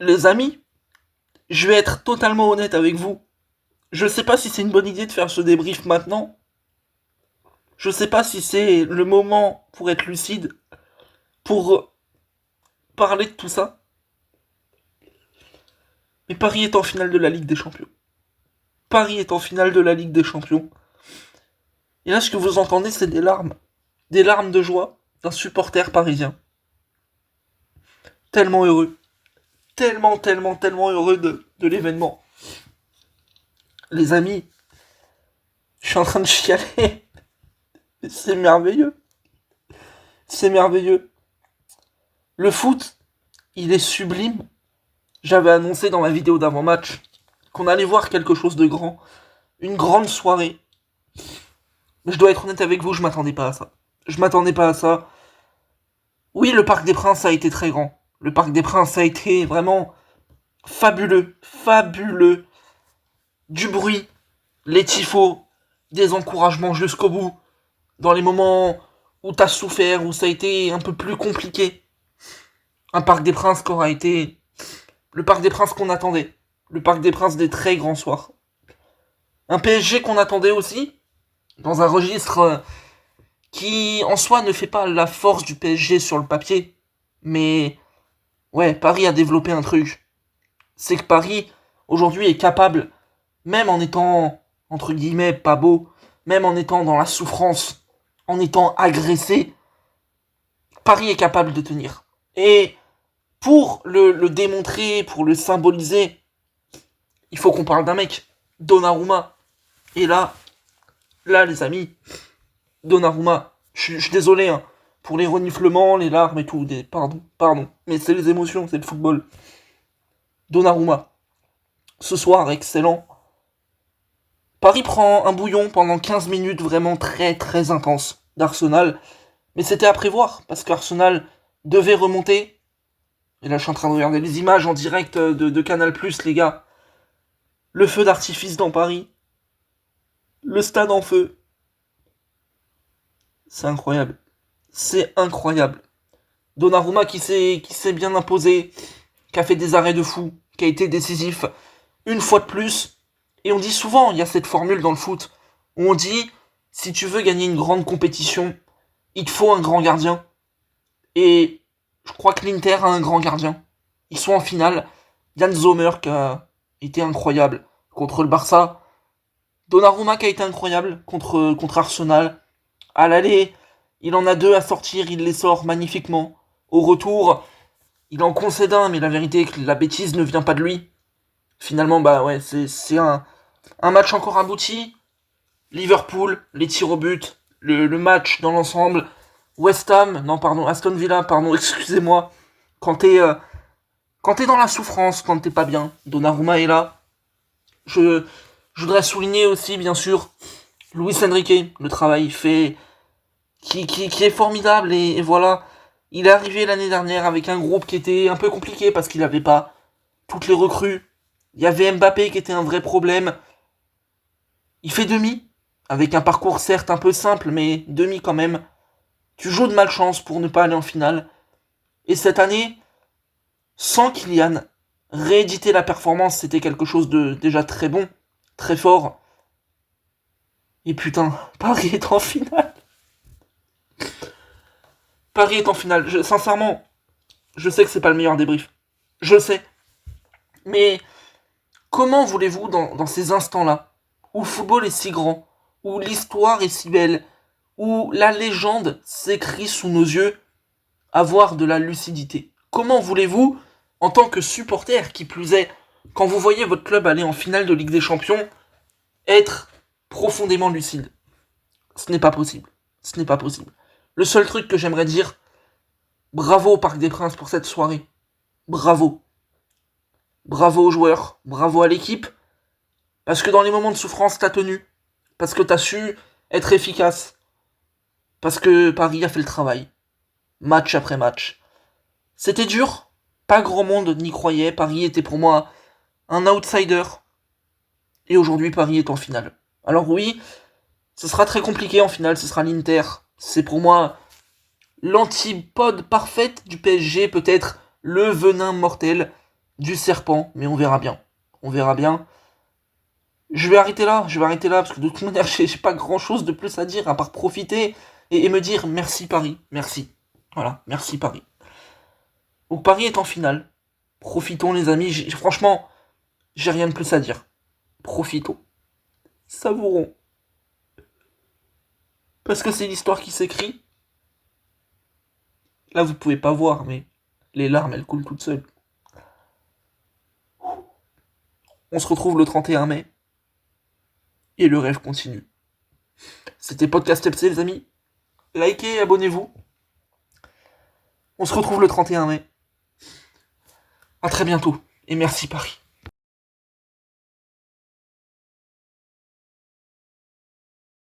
Les amis, je vais être totalement honnête avec vous. Je sais pas si c'est une bonne idée de faire ce débrief maintenant. Je sais pas si c'est le moment pour être lucide, pour parler de tout ça. Mais Paris est en finale de la Ligue des Champions. Paris est en finale de la Ligue des Champions. Et là, ce que vous entendez, c'est des larmes. Des larmes de joie d'un supporter parisien. Tellement heureux. Tellement heureux de l'événement. Les amis, je suis en train de chialer. C'est merveilleux. C'est merveilleux. Le foot, il est sublime. J'avais annoncé dans ma vidéo d'avant-match qu'on allait voir quelque chose de grand. Une grande soirée. Mais je dois être honnête avec vous, je m'attendais pas à ça. Je m'attendais pas à ça. Oui, le Parc des Princes a été très grand. Le Parc des Princes a été vraiment fabuleux. Fabuleux. Du bruit, les tifos, des encouragements jusqu'au bout. Dans les moments où t'as souffert, où ça a été un peu plus compliqué. Un Parc des Princes qui aura été le Parc des Princes qu'on attendait. Le Parc des Princes des très grands soirs. Un PSG qu'on attendait aussi, dans un registre qui, en soi, ne fait pas la force du PSG sur le papier. Mais, ouais, Paris a développé un truc. C'est que Paris, aujourd'hui, est capable, même en étant, entre guillemets, pas beau, même en étant dans la souffrance, en étant agressé, Paris est capable de tenir. Et pour le démontrer, pour le symboliser, il faut qu'on parle d'un mec, Donnarumma. Et là les amis, Donnarumma, je suis désolé hein, pour les reniflements, les larmes et tout, pardon, mais c'est les émotions, c'est le football. Donnarumma, ce soir excellent. Paris prend un bouillon pendant 15 minutes vraiment très intense d'Arsenal, mais c'était à prévoir, parce qu'Arsenal devait remonter. Et là je suis en train de regarder les images en direct de Canal+, les gars. Le feu d'artifice dans Paris, le stade en feu. C'est incroyable. C'est incroyable. Donnarumma qui s'est bien imposé, qui a fait des arrêts de fou, qui a été décisif une fois de plus. Et on dit souvent, il y a cette formule dans le foot, où on dit, si tu veux gagner une grande compétition, il te faut un grand gardien. Et je crois que l'Inter a un grand gardien. Ils sont en finale. Jan Sommer qui a été incroyable contre le Barça. Donnarumma qui a été incroyable contre Arsenal. À l'aller, il en a deux à sortir, il les sort magnifiquement. Au retour, il en concède un, mais la vérité est que la bêtise ne vient pas de lui. Finalement, bah ouais, c'est un match encore abouti. Liverpool, les tirs au but, le match dans l'ensemble. West Ham, non pardon, Aston Villa, pardon, excusez-moi. Quand t'es dans la souffrance, quand t'es pas bien, Donnarumma est là. Je voudrais souligner aussi, bien sûr, Luis Enrique, le travail fait, qui est formidable et voilà. Il est arrivé l'année dernière avec un groupe qui était un peu compliqué parce qu'il n'avait pas toutes les recrues. Il y avait Mbappé qui était un vrai problème. Il fait demi, avec un parcours certes un peu simple, mais demi quand même. Tu joues de malchance pour ne pas aller en finale. Et cette année, sans Kylian, rééditer la performance, c'était quelque chose de déjà très bon, très fort. Et putain, Paris est en finale. Paris est en finale. Sincèrement, je sais que c'est pas le meilleur débrief. Je sais. Mais comment voulez-vous, dans ces instants-là, où le football est si grand, où l'histoire est si belle, où la légende s'écrit sous nos yeux, avoir de la lucidité? Comment voulez-vous, en tant que supporter, qui plus est, quand vous voyez votre club aller en finale de Ligue des Champions, être profondément lucide? Ce n'est pas possible. Ce n'est pas possible. Le seul truc que j'aimerais dire, bravo au Parc des Princes pour cette soirée. Bravo. Bravo aux joueurs, bravo à l'équipe, parce que dans les moments de souffrance, t'as tenu, parce que t'as su être efficace, parce que Paris a fait le travail, match après match. C'était dur, pas grand monde n'y croyait, Paris était pour moi un outsider, et aujourd'hui Paris est en finale. Alors oui, ce sera très compliqué en finale, ce sera l'Inter, c'est pour moi l'antipode parfaite du PSG, peut-être le venin mortel, du serpent, mais on verra bien. On verra bien. Je vais arrêter là, parce que de toute manière, j'ai pas grand chose de plus à dire, à part profiter et me dire merci Paris, merci. Voilà, merci Paris. Donc Paris est en finale. Profitons les amis, franchement, j'ai rien de plus à dire. Profitons. Savourons. Parce que c'est l'histoire qui s'écrit. Là, vous pouvez pas voir, mais les larmes, elles coulent toutes seules. On se retrouve le 31 mai. Et le rêve continue. C'était Podcast FC, les amis. Likez, abonnez-vous. On se retrouve le 31 mai. À très bientôt. Et merci Paris.